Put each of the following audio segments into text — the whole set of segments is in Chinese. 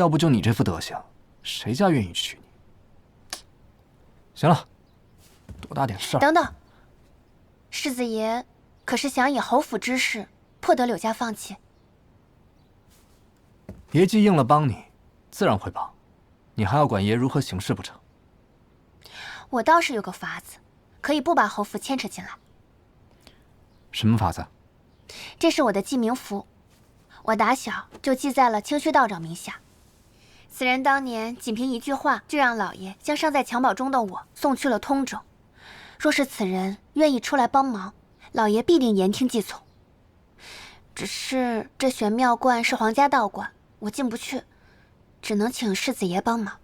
要不就你这副德行，谁家愿意娶你？行了，多大点事儿？等等，世子爷可是想以侯府之事迫得柳家放弃？爷既应了帮你，自然会帮，你还要管爷如何行事不成？我倒是有个法子，可以不把侯府牵扯进来。什么法子？这是我的记名符，我打小就记在了清虚道长名下。此人当年仅凭一句话，就让老爷将尚在襁褓中的我送去了通州。若是此人愿意出来帮忙，老爷必定言听计从。只是这玄妙观是皇家道观，我进不去，只能请世子爷帮忙。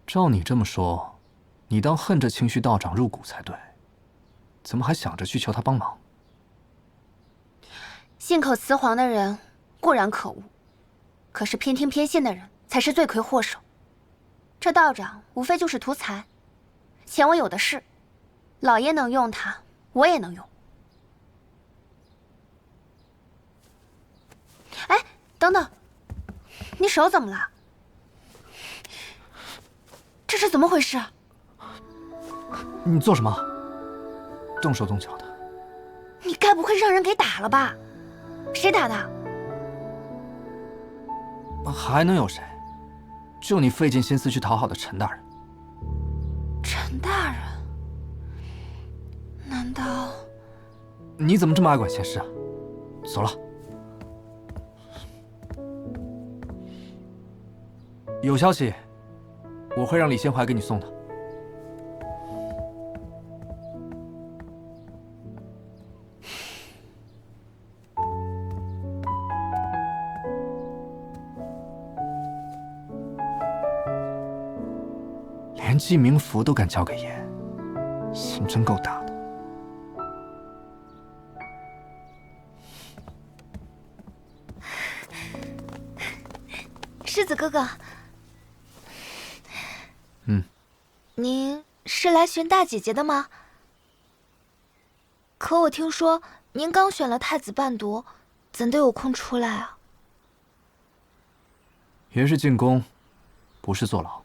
照你这么说，你当恨这清虚道长入骨才对，怎么还想着去求他帮忙？信口雌黄的人固然可恶，可是偏听偏信的人才是罪魁祸首。这道长无非就是图财，钱我有的是，老爷能用他，我也能用。哎，等等，你手怎么了？这是怎么回事？你做什么？动手动脚的。你该不会让人给打了吧？谁打的？还能有谁？就你费尽心思去讨好的陈大人。陈大人？难道……你怎么这么爱管闲事啊？走了。有消息，我会让李先怀给你送的。连记名符都敢交给爷，心真够大的。世子哥哥，您是来寻大姐姐的吗？可我听说您刚选了太子伴读，怎的有空出来啊？爷是进宫，不是坐牢。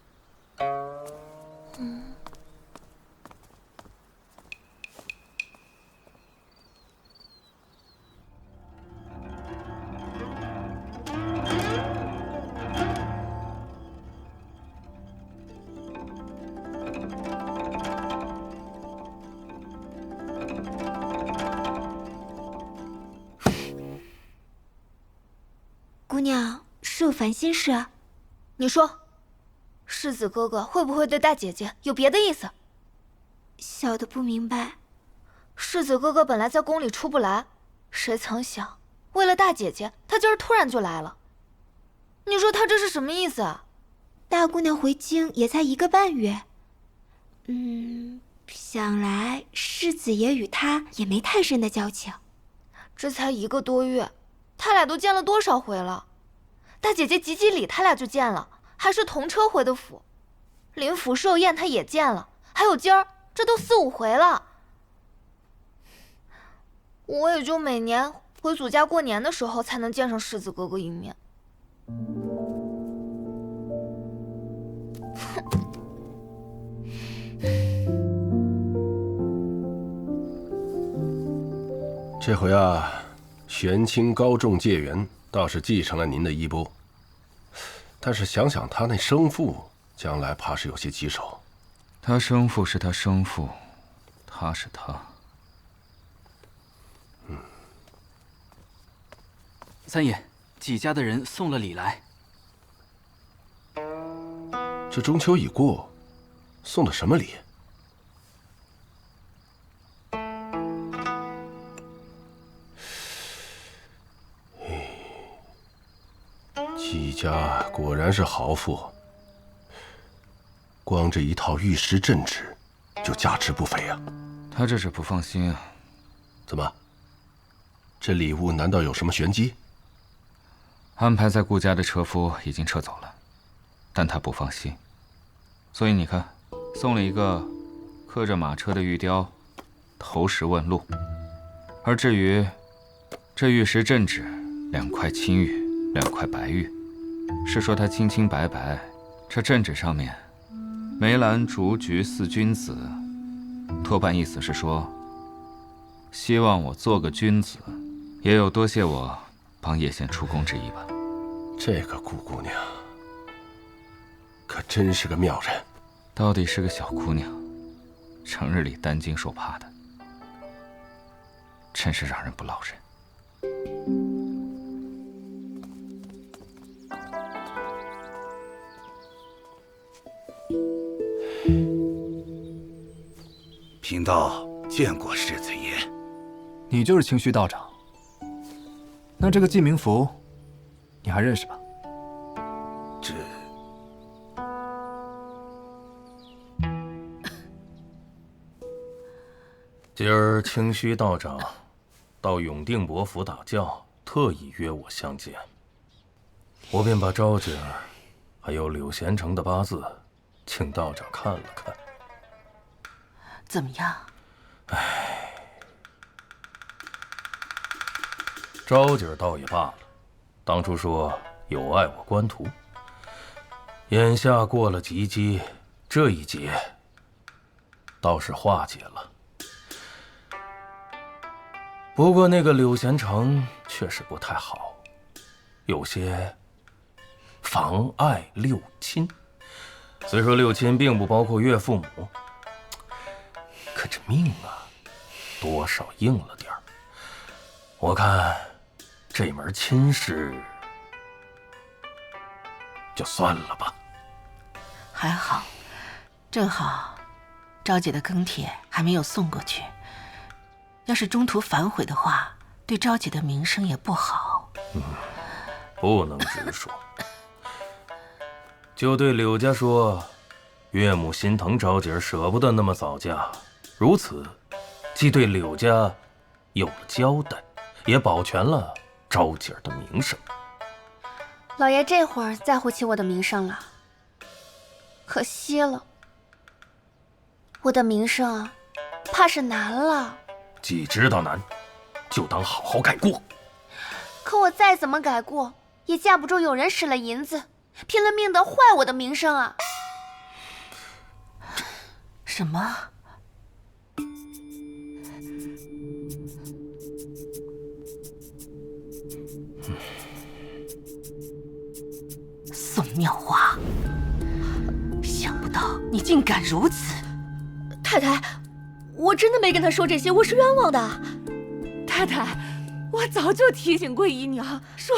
姑娘是有烦心事啊？你说，世子哥哥会不会对大姐姐有别的意思？小的不明白。世子哥哥本来在宫里出不来，谁曾想为了大姐姐，他今儿突然就来了。你说他这是什么意思啊？大姑娘回京也才1个半月，想来世子爷与他也没太深的交情。这才1个多月，他俩都见了多少回了？大姐姐吉吉里他俩就见了，还是同车回的府。临府寿宴他也见了，还有今儿，这都4、5回了。我也就每年回祖家过年的时候才能见上世子哥哥一面。这回啊，玄清高中介元倒是继承了您的衣钵，但是想想他那生父，将来怕是有些棘手。他生父是他生父，他是他。三爷，纪家的人送了礼来。这中秋已过，送的什么礼？纪家果然是豪富，光这一套玉石镇纸，就价值不菲啊。他这是不放心啊。怎么？这礼物难道有什么玄机？安排在顾家的车夫已经撤走了，但他不放心，所以你看，送了一个刻着马车的玉雕，投石问路。而至于这玉石镇纸，2块青玉，2块白玉，是说他清清白白，这镇纸上面梅兰竹菊四君子，多半意思是说，希望我做个君子，也有多谢我帮叶县出宫之意吧。这个顾姑娘可真是个妙人，到底是个小姑娘，成日里担惊受怕的，真是让人不落忍。贫道见过世子爷。你就是清虚道长。那这个记名符，你还认识吧？这今儿清虚道长到永定伯府打教，特意约我相见，我便把昭姐儿还有柳贤成的八字，请道长看了看。怎么样？昭姐儿倒也罢了，当初说有碍我官途，眼下过了吉机，这一劫倒是化解了。不过那个柳贤成确实不太好，有些妨碍六亲。虽说六亲并不包括岳父母，可这命啊，多少硬了点儿。我看这门亲事就算了吧。还好，正好昭姐的庚帖还没有送过去。要是中途反悔的话，对昭姐的名声也不好。不能直说，就对柳家说，岳母心疼昭姐儿，舍不得那么早嫁，如此，既对柳家有了交代，也保全了昭姐儿的名声。老爷这会儿在乎起我的名声了，可惜了，我的名声啊，怕是难了。既知道难，就当好好改过。可我再怎么改过，也架不住有人使了银子，拼了命的坏我的名声啊！什么？宋妙华，想不到你竟敢如此！太太，我真的没跟他说这些，我是冤枉的。太太，我早就提醒过姨娘，说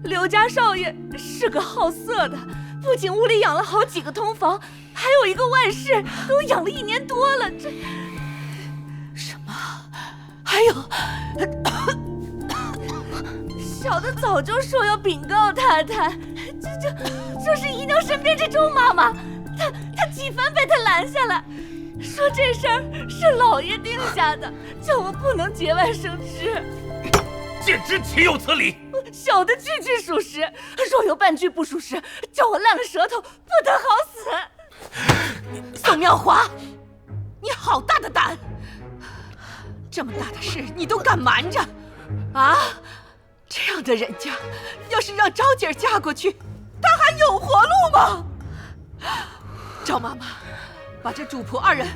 柳家少爷是个好色的，不仅屋里养了好几个通房，还有一个外室，都养了1年多了。这什么？还有，小的早就说要禀告太太，这是姨娘身边这周妈妈，她几番被她拦下来。说这事儿是老爷定下的，叫我不能节外生枝。简直岂有此理！小的句句属实，若有半句不属实，叫我烂了舌头，不得好死。宋妙华，你好大的胆！这么大的事你都敢瞒着啊！这样的人家，要是让昭姐儿嫁过去，她还有活路吗？赵妈妈，把这主仆2人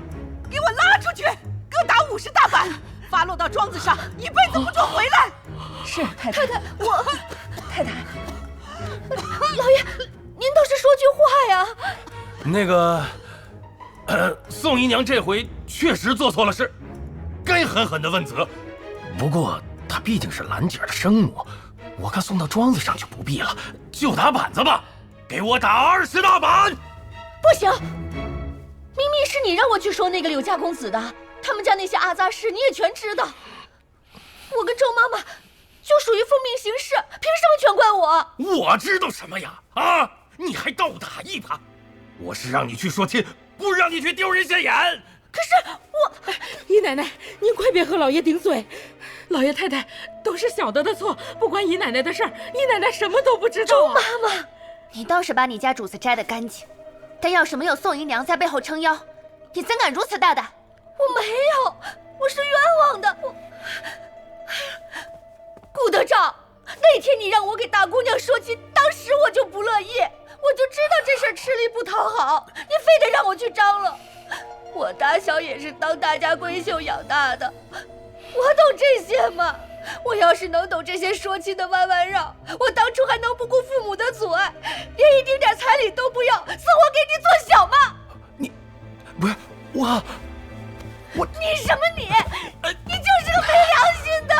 给我拉出去，各打50大板，发落到庄子上，一辈子不准回来。是太太，太太，老爷，您倒是说句话呀！那个，宋姨娘这回确实做错了事，该狠狠的问责。不过她毕竟是兰姐的生母，我看送到庄子上就不必了，就打板子吧，给我打20大板！不行，明明是你让我去说那个柳家公子的，他们家那些阿杂事你也全知道。我跟周妈妈就属于奉命行事，凭什么全怪我？我知道什么呀？啊！你还倒打一耙！我是让你去说亲，不让你去丢人现眼。可是我，姨奶奶，您快别和老爷顶嘴，老爷太太都是小的的错，不关姨奶奶的事儿，姨奶奶什么都不知道。周妈妈，你倒是把你家主子摘得干净，但要是没有宋姨娘在背后撑腰，你怎敢如此大胆？我没有，我是冤枉的。顾德昭，那天你让我给大姑娘说亲，当时时我就不乐意，我就知道这事儿吃力不讨好，你非得让我去张罗。我打小也是当大家闺秀养大的，我懂这些吗？我要是能懂这些说亲的弯弯绕，我当初还能不顾父母的阻碍，连一丁点彩礼都不要，死活给你做小吗？不是我你什么你？你就是个没良心的！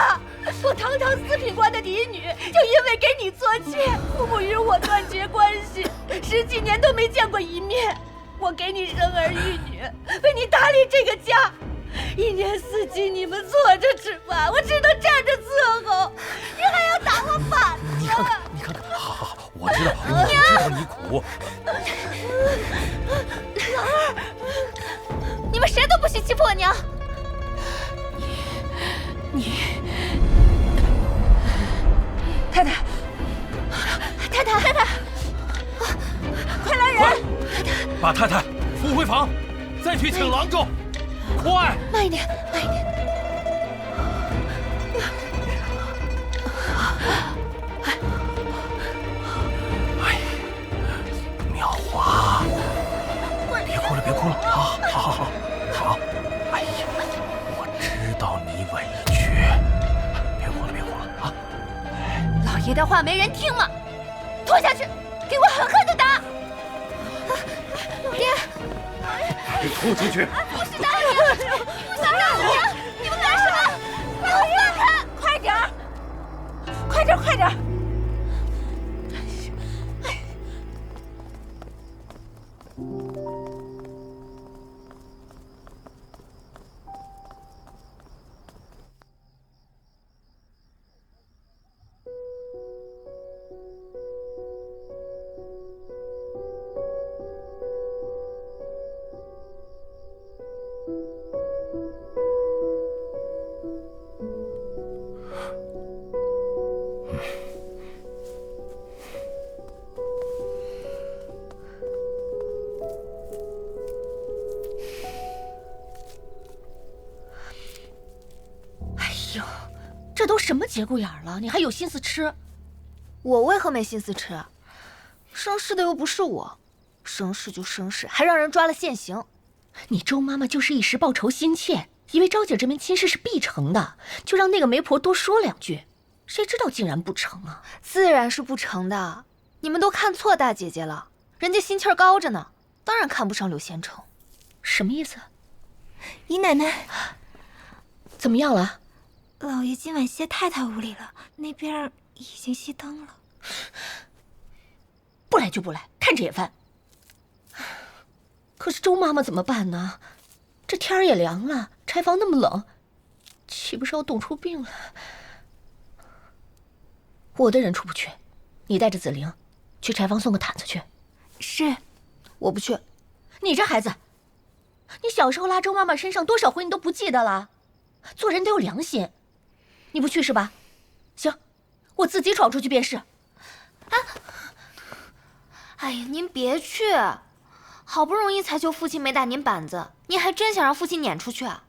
我堂堂四品官的嫡女，就因为给你做妾，父母与我断绝关系，10几年都没见过一面。我给你生儿育女，为你打理这个家，1年4季你们坐着吃饭，我只能站着伺候，你还要打我板子！你看看，好，我知道你苦。老二，你们谁都不许欺负我娘！你，太太，快来人！把太太扶回房，再去请郎中，快！慢一点。妙华，别哭了，好。哎呀，我知道你委屈，别哭了啊！老爷的话没人听吗？拖下去，给我狠狠的打！爹，你拖出去！不是大娘，不是大娘，你们干什么？给我放开！快点！这都什么节骨眼了，你还有心思吃？我为何没心思吃？生事的又不是我，生事就生事，还让人抓了现行。你周妈妈就是一时报仇心切，以为昭姐这门亲事是必成的，就让那个媒婆多说2句，谁知道竟然不成啊！自然是不成的，你们都看错大姐姐了，人家心气儿高着呢，当然看不上柳贤成。什么意思？姨奶奶，怎么样了？老爷今晚歇太太屋里了，那边已经熄灯了。不来就不来，看着也烦。可是周妈妈怎么办呢？这天儿也凉了，柴房那么冷，岂不是要冻出病来？我的人出不去，你带着紫菱去柴房送个毯子去。是，我不去。你这孩子，你小时候拉周妈妈身上多少回你都不记得了？做人得有良心。你不去是吧？行，我自己闯出去便是。哎呀，您别去，好不容易才求父亲没打您板子，您还真想让父亲撵出去啊？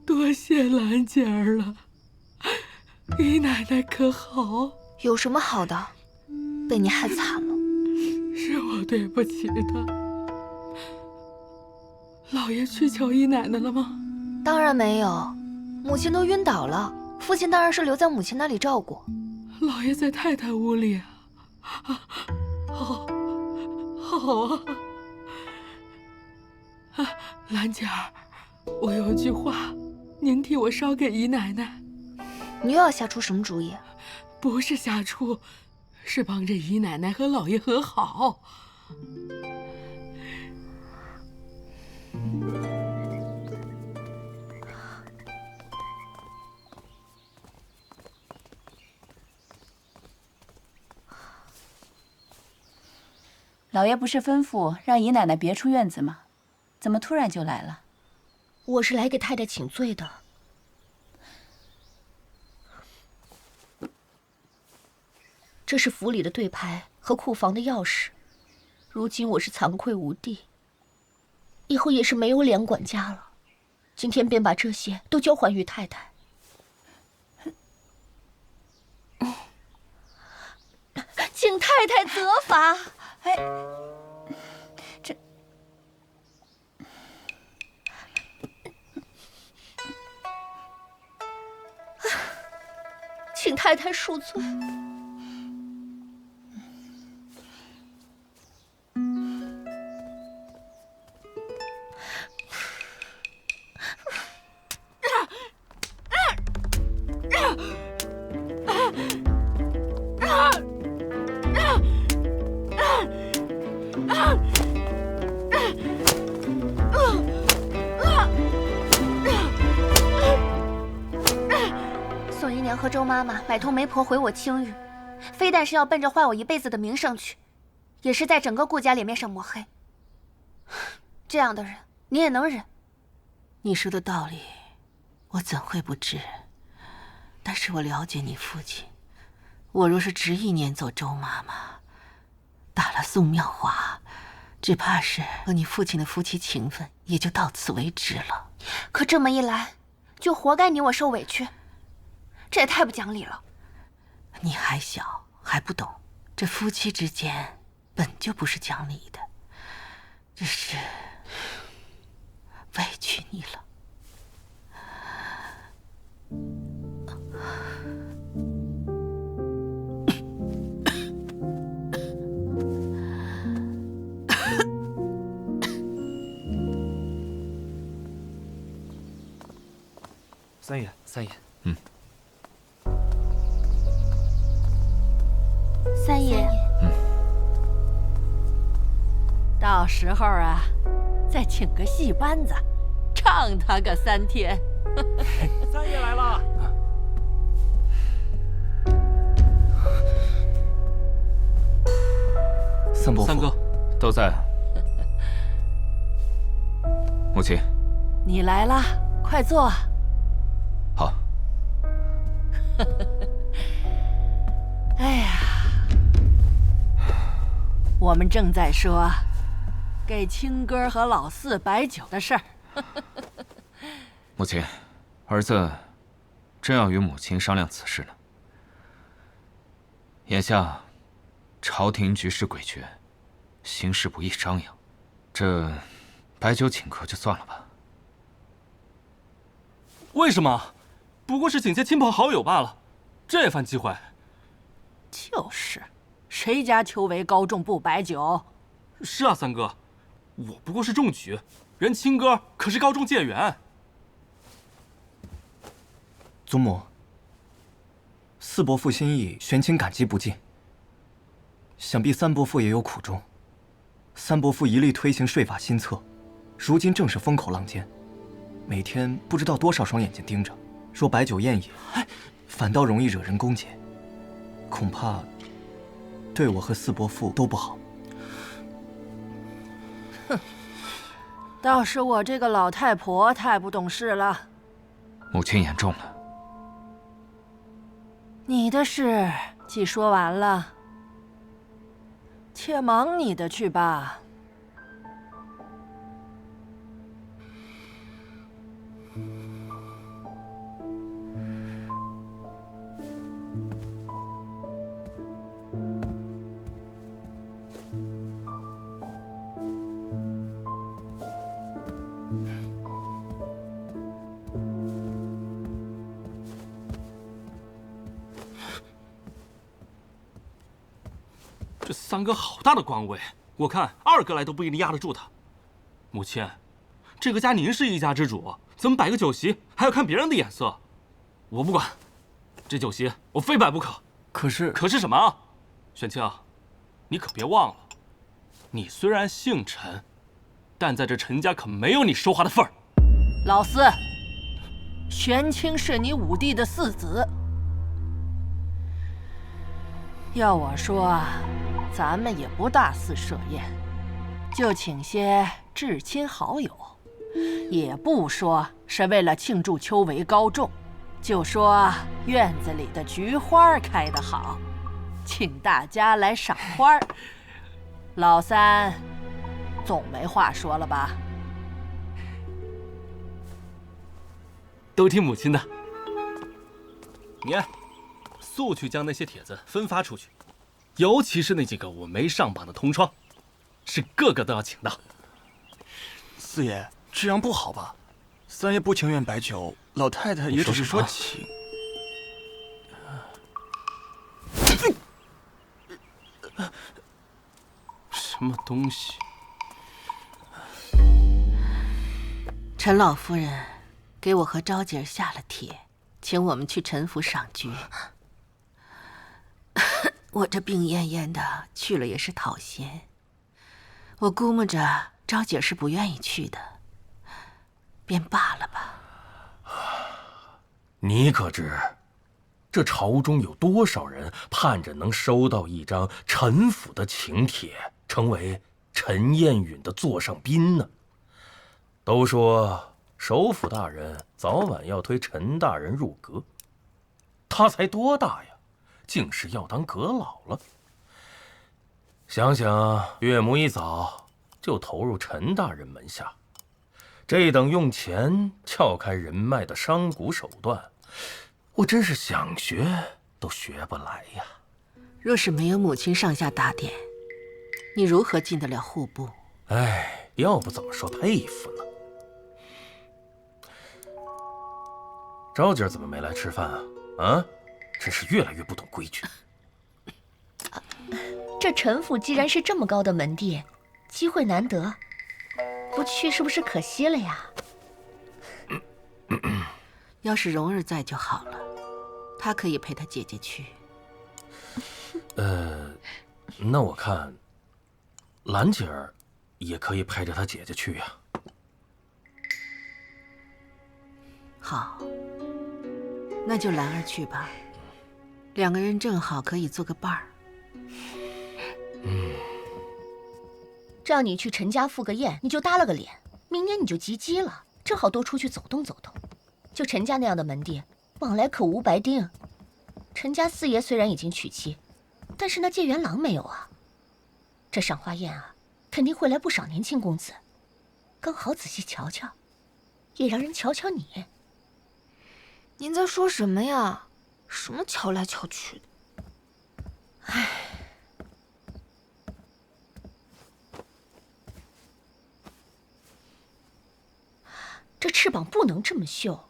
多谢兰姐儿了，姨奶奶可好？有什么好的？被你害惨了。是我对不起她。老爷去求姨奶奶了吗？当然没有，母亲都晕倒了，父亲当然是留在母亲那里照顾。老爷在太太屋里啊。好啊。兰姐儿，我有句话，您替我捎给姨奶奶。你又要瞎出什么主意？不是瞎出，是帮着姨奶奶和老爷和好。老爷不是吩咐让姨奶奶别出院子吗？怎么突然就来了？我是来给太太请罪的。这是府里的对牌和库房的钥匙，如今我是惭愧无地，以后也是没有脸管家了。今天便把这些都交还于太太。请太太责罚。哎，这请太太恕罪。宋姨娘和周妈妈买通媒婆回我青玉，非但是要奔着坏我一辈子的名声去，也是在整个顾家脸面上抹黑。这样的人你也能忍？你说的道理，我怎会不知？但是我了解你父亲，我若是执意撵走周妈妈，打了宋妙华，只怕是和你父亲的夫妻情分也就到此为止了。可这么一来，就活该你我受委屈，这也太不讲理了。你还小，还不懂，这夫妻之间本就不是讲理的，只是委屈你了。三爷，三爷，三爷，到时候啊，再请个戏班子，唱他个3天。三爷来了。三伯父，三哥都在。母亲，你来啦，快坐。好。哎呀，我们正在说给亲哥和老四摆酒的事儿。母亲，儿子正要与母亲商量此事呢。眼下朝廷局势诡谲，形势不易张扬，这摆酒请客就算了吧。为什么？不过是请些亲朋好友罢了，这番机会。就是，谁家邱维高中不摆酒？是啊，三哥，我不过是中举，人亲哥可是高中解元。祖母，四伯父心意，玄亲感激不尽。想必三伯父也有苦衷。三伯父一力推行税法新策，如今正是风口浪尖，每天不知道多少双眼睛盯着。若摆酒宴饮，反倒容易惹人攻讦，恐怕对我和四伯父都不好。哼，倒是我这个老太婆太不懂事了。母亲言重了。你的事既说完了，且忙你的去吧。这三哥好大的官位，我看二哥来都不一定压得住他。母亲，这个家您是一家之主，怎么摆个酒席还要看别人的眼色？我不管，这酒席我非摆不可。可是什么啊？玄清，你可别忘了，你虽然姓陈，但在这陈家可没有你说话的份儿。老四，玄清是你五弟的4子，要我说啊，咱们也不大肆设宴，就请些至亲好友，也不说是为了庆祝秋闱高中，就说院子里的菊花开得好，请大家来赏花。老三，总没话说了吧？都听母亲的。你速去将那些帖子分发出去，尤其是那几个我没上榜的同窗，是个个都要请到。四爷，这样不好吧？三爷不情愿摆酒，老太太也只是说请。什么东西？陈老夫人给我和昭姐下了帖，请我们去陈府赏菊。我这病恹恹的，去了也是讨嫌。我估摸着昭姐是不愿意去的，便罢了吧。你可知，这朝中有多少人盼着能收到一张陈府的请帖，成为陈彦允的座上宾呢？都说首辅大人早晚要推陈大人入阁，他才多大呀，竟是要当阁老了。想想岳母一早就投入陈大人门下，这等用钱撬开人脉的商贾手段，我真是想学都学不来呀。若是没有母亲上下打点，你如何进得了户部？哎，要不怎么说佩服呢？昭姐怎么没来吃饭啊？啊，真是越来越不懂规矩。这陈府既然是这么高的门第，机会难得，不去是不是可惜了呀？要是蓉儿在就好了，她可以陪她姐姐去。那我看兰姐儿也可以陪着她姐姐去呀。好，那就兰儿去吧，两个人正好可以做个伴儿。这样你去陈家赴个宴，你就搭了个脸，明年你就及笄了，正好多出去走动走动。就陈家那样的门第，往来可无白丁。陈家四爷虽然已经娶妻，但是那介元郎没有啊。这赏花宴啊，肯定会来不少年轻公子，刚好仔细瞧瞧，也让人瞧瞧你。您在说什么呀？什么瞧来瞧去的？唉。这翅膀不能这么秀。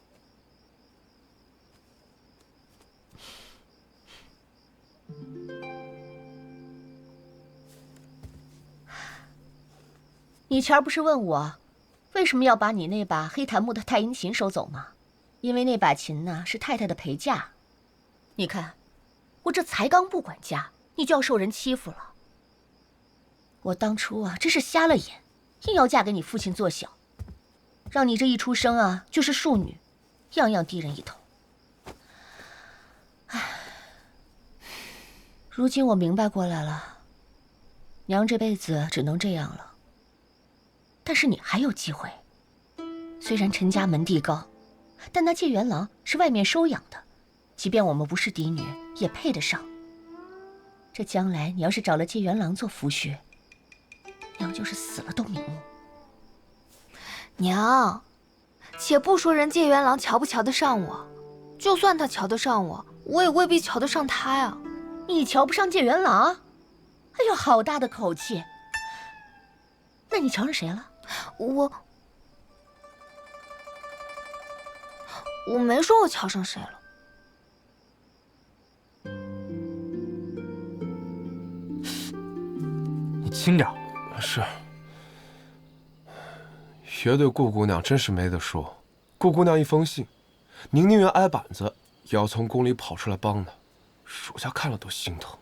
你前儿不是问我，为什么要把你那把黑檀木的太阴琴收走吗？因为那把琴呢是太太的陪嫁。你看，我这才刚不管家，你就要受人欺负了。我当初啊真是瞎了眼，硬要嫁给你父亲做小。让你这一出生啊就是庶女，样样低人一头。唉，如今我明白过来了，娘这辈子只能这样了。但是你还有机会，虽然陈家门第高，但那介元郎是外面收养的，即便我们不是嫡女，也配得上。这将来你要是找了介元郎做夫婿，娘就是死了都瞑目。娘，且不说人介元郎瞧不瞧得上我，就算他瞧得上我，我也未必瞧得上他呀。你瞧不上介元郎？哎呦，好大的口气！那你瞧上谁了？我没说我瞧上谁了。你轻点。是。爷对顾姑娘真是没得说，顾姑娘一封信，您宁愿挨板子，也要从宫里跑出来帮她，属下看了都心疼。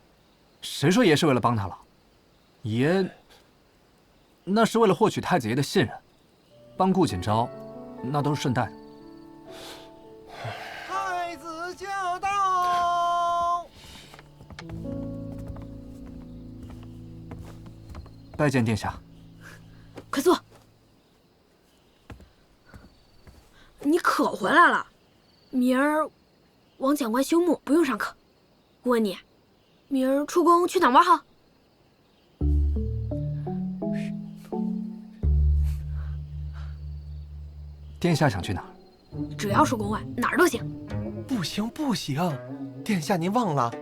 谁说爷是为了帮他了？爷那是为了获取太子爷的信任，帮顾锦昭，那都是顺带的。太子驾到！拜见殿下。快坐。你可回来了。明儿王讲官休沐，不用上课。我问你，明儿出宫去哪玩好？殿下想去哪儿？只要是宫外，哪儿都行。不行不行，殿下您忘了，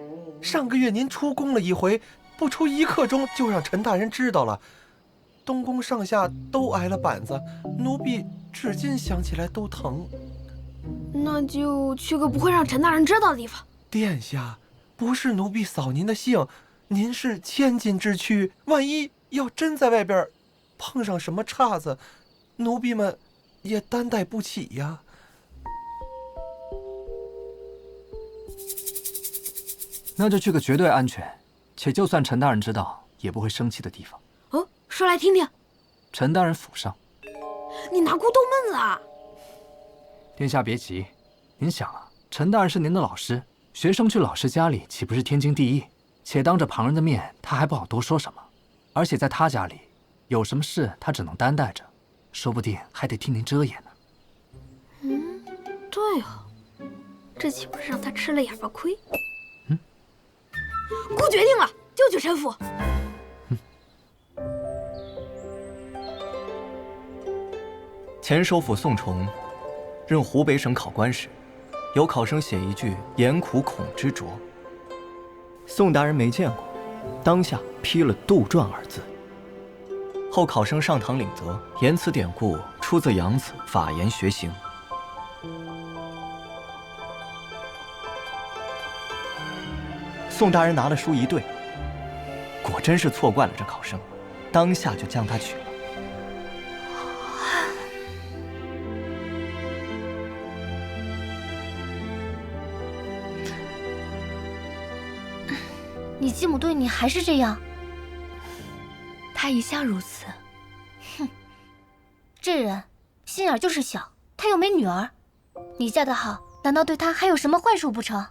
上个月您出宫了一回，不出1刻钟就让陈大人知道了，东宫上下都挨了板子，奴婢至今想起来都疼。那就去个不会让陈大人知道的地方。殿下，不是奴婢扫您的兴，您是千金之躯，万一要真在外边碰上什么岔子，奴婢们也担待不起呀。那就去个绝对安全，且就算陈大人知道也不会生气的地方。哦，说来听听。陈大人府上。你拿锅逗闷子啊？殿下别急，您想啊，陈大人是您的老师，学生去老师家里岂不是天经地义？且当着旁人的面，他还不好多说什么。而且在他家里，有什么事他只能担待着，说不定还得替您遮掩呢。对哦，这岂不是让他吃了哑巴亏？姑决定了，就去陈府。前首辅宋崇任湖北省考官时，有考生写一句“言苦孔之拙”，宋达人没见过，当下批了“杜撰”二字。后考生上堂领责，言此典故出自杨子《法言学行》。宋大人拿了书一对，果真是错怪了这考生，当下就将他取了。你继母对你还是这样？她一向如此。哼，这人心眼就是小，他又没女儿，你嫁得好，难道对他还有什么坏处不成？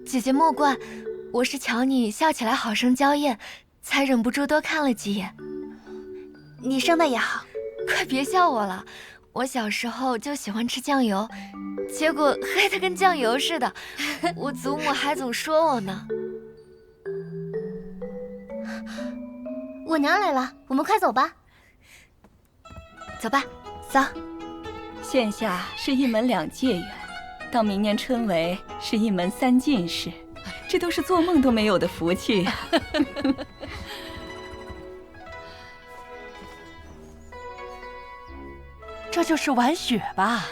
姐姐莫怪，我是瞧你笑起来好生娇艳，才忍不住多看了几眼。你生的也好，快别笑我了，我小时候就喜欢吃酱油，结果黑得跟酱油似的，我祖母还总说我呢。我娘来了，我们快走吧。走吧，走。现下是1门2解元，到明年春闱是1门3进士，这都是做梦都没有的福气呀。这就是婉雪吧？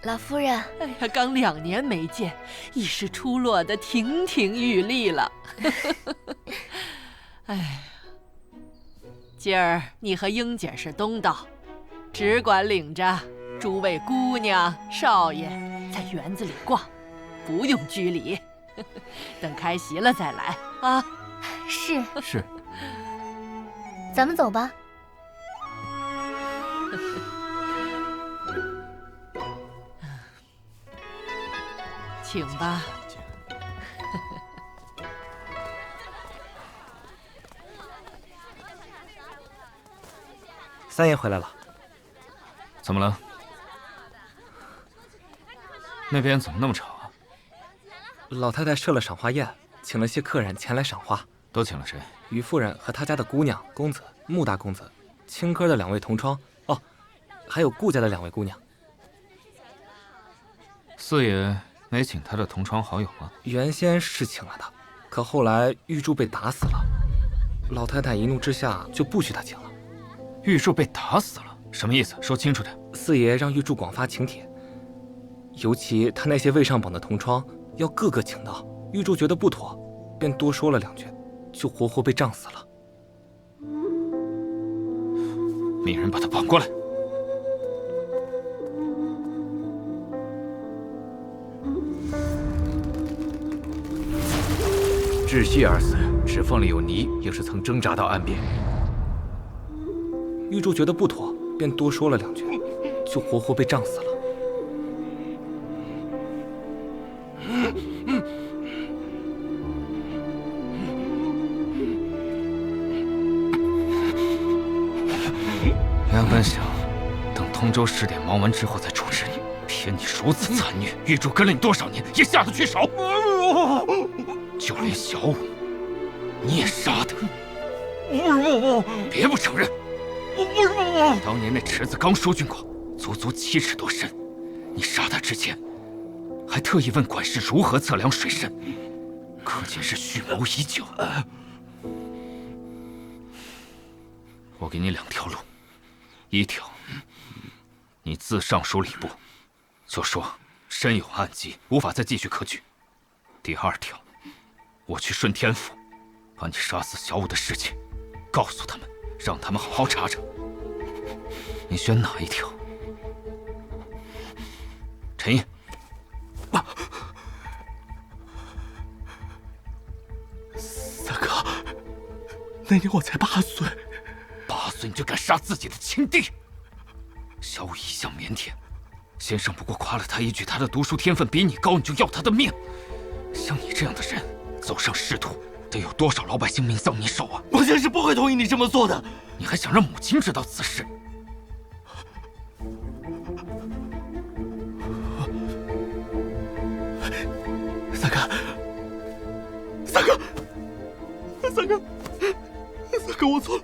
老夫人，哎呀，刚2年没见，已是出落得亭亭玉立了。哎呀，今儿你和英姐是东道，只管领着诸位姑娘少爷在园子里逛，不用拘礼。等开席了再来啊。是。咱们走吧。请吧。三爷回来了。怎么了？那边怎么那么吵啊？老太太设了赏花宴，请了些客人前来赏花。都请了谁？于夫人和她家的姑娘、公子、穆大公子，青科的2位同窗，哦，还有顾家的2位姑娘。四爷没请他的同窗好友吗？原先是请了的，可后来玉柱被打死了，老太太一怒之下就不许他请了。玉柱被打死了？什么意思？说清楚点。四爷让玉柱广发请帖，尤其他那些未上榜的同窗，要个个请到。玉柱觉得不妥，便多说了2句，就活活被杖死了。命人把他绑过来。窒息而死，指缝里有泥，硬是曾挣扎到岸边。玉柱觉得不妥，便多说了2句，就活活被胀死了。原本想等通州试点忙完之后再处置你，偏你如此残虐，玉柱跟了你多少年也下得去手。就连小五，你也杀的。别不承认！当年那池子刚疏浚过，足足7尺多深，你杀他之前，还特意问管事如何测量水深，可见是蓄谋已久。我给你2条路。1条，你自上书礼部，就说身有暗疾，无法再继续科举。第2条，我去顺天府，把你杀死小五的事情告诉他们，让他们好好查查。你选哪一条？陈毅。三哥，那年我才8岁。8岁你就敢杀自己的亲弟？小五一向腼腆，先生不过夸了他一句，他的读书天分比你高，你就要他的命。像你这样的人，走上仕途，得有多少老百姓命丧你手啊！母亲是不会同意你这么做的。你还想让母亲知道此事？三哥，三哥，三哥，三哥，我错了，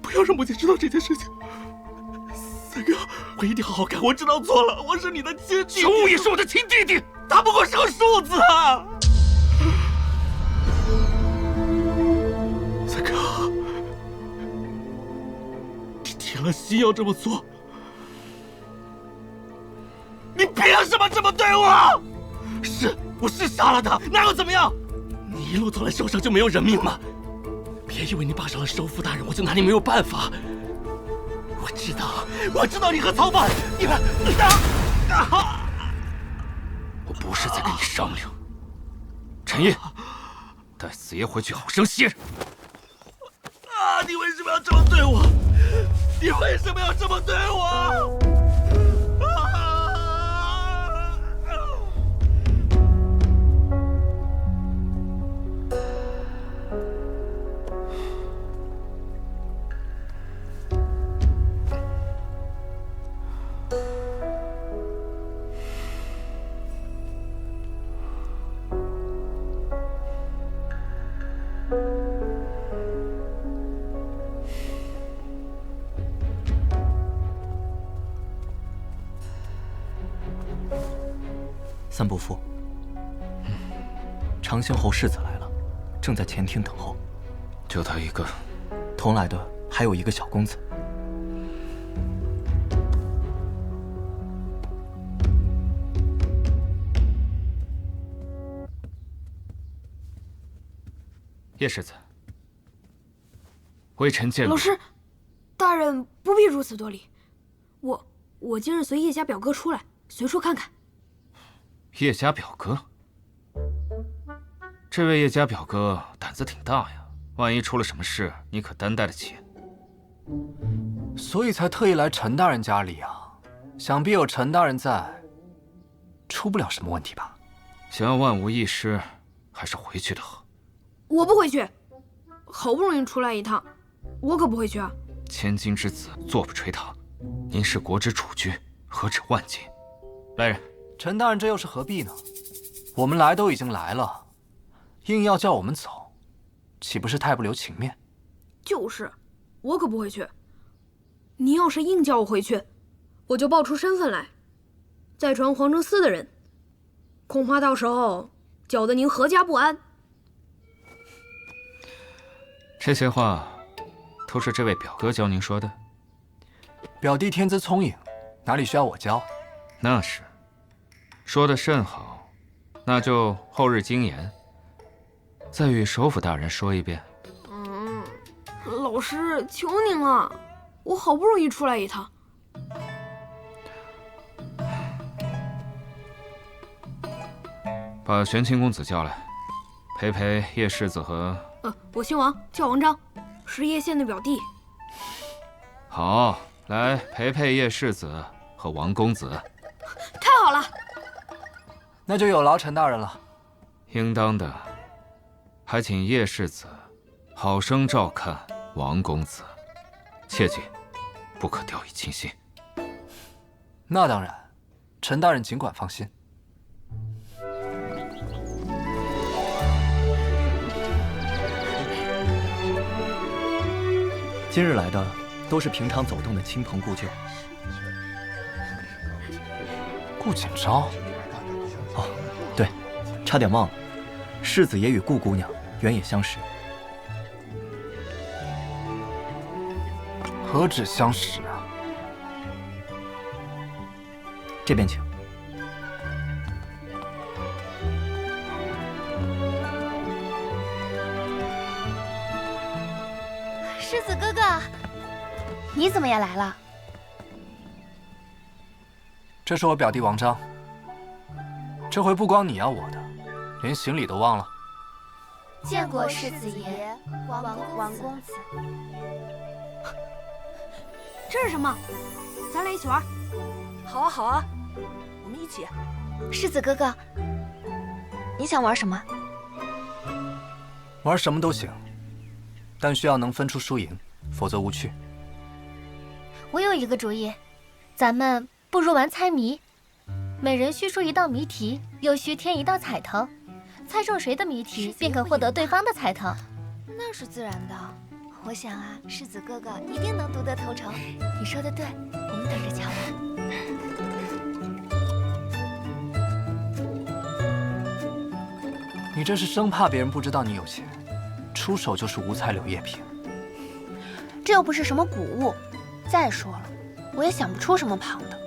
不要让母亲知道这件事情。三哥，我一定好好干，我知道错了，我是你的亲弟弟。小五也是我的亲弟弟，他不过是个庶子啊！三哥，你铁了心要这么做，你凭什么这么对我？我是杀了他，那又怎么样？你一路走来手上就没有人命吗？别以为你傍上了首府大人，我就拿你没有办法。我知道你和曹范，你们我不是在跟你商量。陈毅，带四爷回去好生歇着。你为什么要这么对我？你为什么要这么对我？三伯父，长兴侯世子来了，正在前厅等候。就他一个？同来的还有一个小公子。叶世子，微臣见过。老师，大人不必如此多礼。我今日随叶家表哥出来，随处看看。叶家表哥，这位叶家表哥胆子挺大呀，万一出了什么事，你可担待得起？所以才特意来陈大人家里啊。想必有陈大人在，出不了什么问题吧？想要万无一失，还是回去的好。我不回去，好不容易出来一趟，我可不回去啊！千金之子，坐不垂堂。您是国之主君，何止万金？来人！陈大人这又是何必呢？我们来都已经来了，硬要叫我们走，岂不是太不留情面？就是，我可不回去。您要是硬叫我回去，我就报出身份来，再传皇城司的人，恐怕到时候搅得您阖家不安。这些话都是这位表哥教您说的？表弟天资聪颖，哪里需要我教？那是。说得甚好，那就后日精研，再与首府大人说一遍。老师，求您了，我好不容易出来一趟。把玄清公子叫来，陪陪叶世子和我姓王，叫王章，是叶县的表弟。好，来陪陪叶世子和王公子。太好了，那就有劳陈大人了。应当的，还请叶世子好生照看王公子，切记不可掉以轻心。那当然，陈大人尽管放心。今日来的都是平常走动的亲朋故旧。顾锦昭，哦，对，差点忘了，世子爷与顾姑娘原也相识。何止相识啊！这边请。世子哥哥，你怎么也来了？这是我表弟王章。这回不光你要我的，连行礼都忘了。见过世子爷，王公子。这是什么？咱俩一起玩。好啊，好啊，我们一起。世子哥哥，你想玩什么？玩什么都行，但需要能分出输赢，否则无趣。我有一个主意，咱们不如玩猜谜，每人需出一道谜题，又需添一道彩头，猜中谁的谜题，便可获得对方的彩头。那是自然的。我想啊，世子哥哥一定能读得透彻。你说的对，我们等着瞧吧。你这是生怕别人不知道你有钱，出手就是无才柳叶瓶。这又不是什么古物，再说了，我也想不出什么旁的。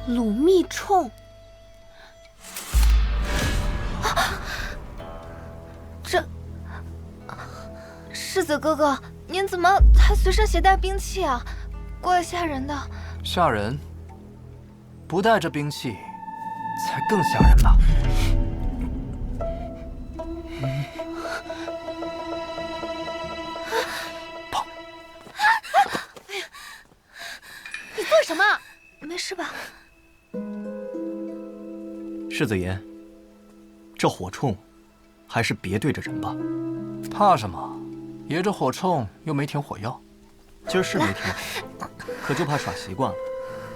卤蜜冲，这世子哥哥，您怎么还随身携带兵器啊？怪吓人的。吓人？不带着兵器，才更吓人吧？跑！你做什么？没事吧？世子爷，这火铳还是别对着人吧。怕什么？爷这火铳又没填火药。今儿是没填好，可就怕耍习惯了，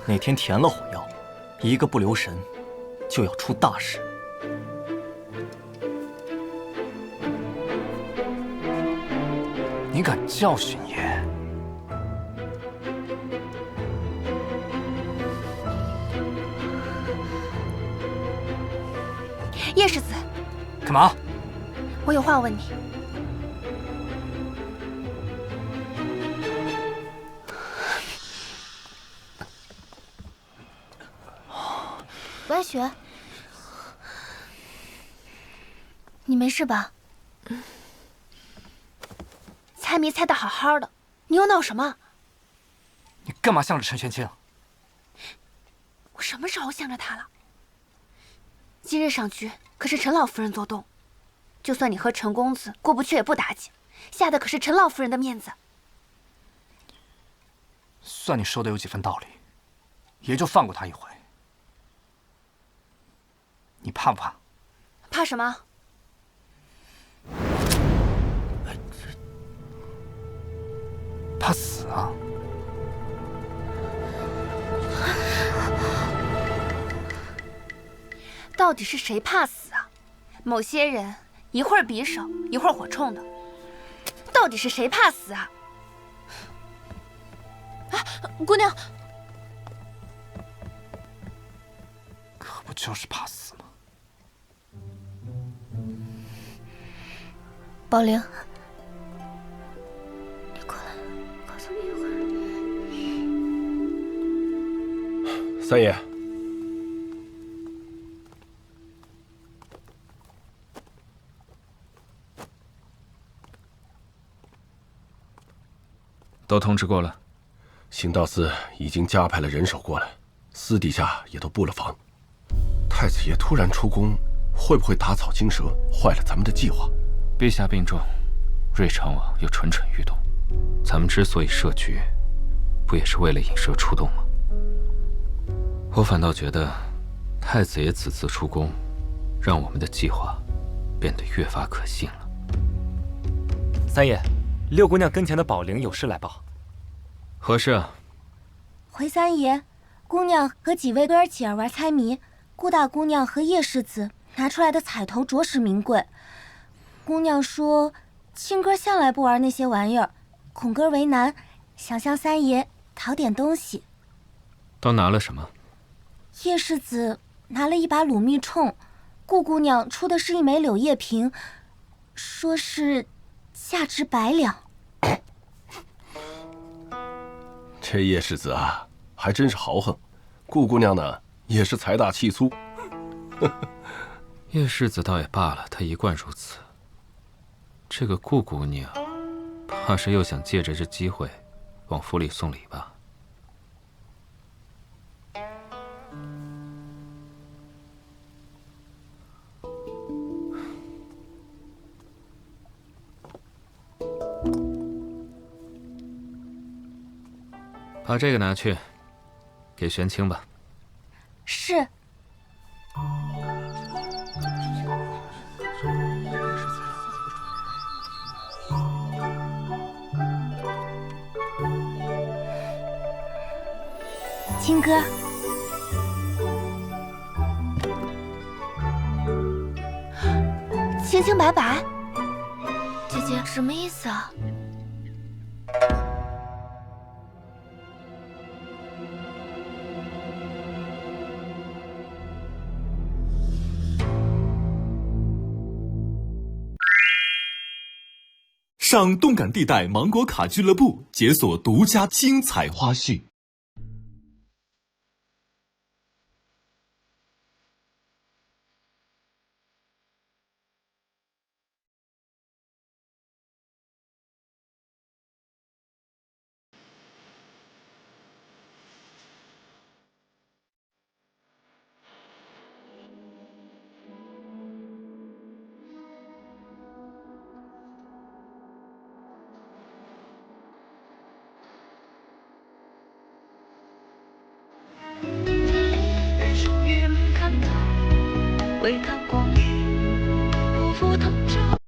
哪天填了火药，一个不留神就要出大事。你敢教训爷？叶世子，干嘛？我有话问你。白雪，你没事吧？猜谜猜得好好的，你又闹什么？你干嘛向着陈玄清？我什么时候向着他了？今日上局可是陈老夫人做动，就算你和陈公子过不去也不打紧，下的可是陈老夫人的面子。算你说的有几分道理，爷就放过他一回。你怕不怕？怕什么？怕死啊！到底是谁怕死啊？某些人一会儿匕首，一会儿火铳的，到底是谁怕死啊？啊，姑娘，可不就是怕死吗？宝玲，你过来，告诉你一会儿。三爷，都通知过了，行道司已经加派了人手过来。私底下也都布了防。太子爷突然出宫，会不会打草惊蛇，坏了咱们的计划？陛下病重，瑞昌王又蠢蠢欲动，咱们之所以设局，不也是为了引蛇出洞吗？我反倒觉得，太子爷此次出宫，让我们的计划变得越发可信了。三爷，六姑娘跟前的宝灵有事来报。何事啊？回三爷，姑娘和几位哥儿姐儿玩猜谜，顾大姑娘和叶世子拿出来的彩头着实名贵。姑娘说，亲哥向来不玩那些玩意儿，恐哥为难，想向三爷讨点东西。都拿了什么？叶世子拿了一把鲁密铳，顾姑娘出的是一枚柳叶瓶，说是价值100两。这叶世子啊，还真是豪横。顾姑娘呢，也是财大气粗。叶世子倒也罢了，他一贯如此。这个顾姑娘，怕是又想借着这机会往府里送礼吧。把这个拿去，给玄清吧。是。亲哥，清清白白，姐姐什么意思啊？上动感地带芒果卡俱乐部解锁独家精彩花絮。为他光阴不负同舟。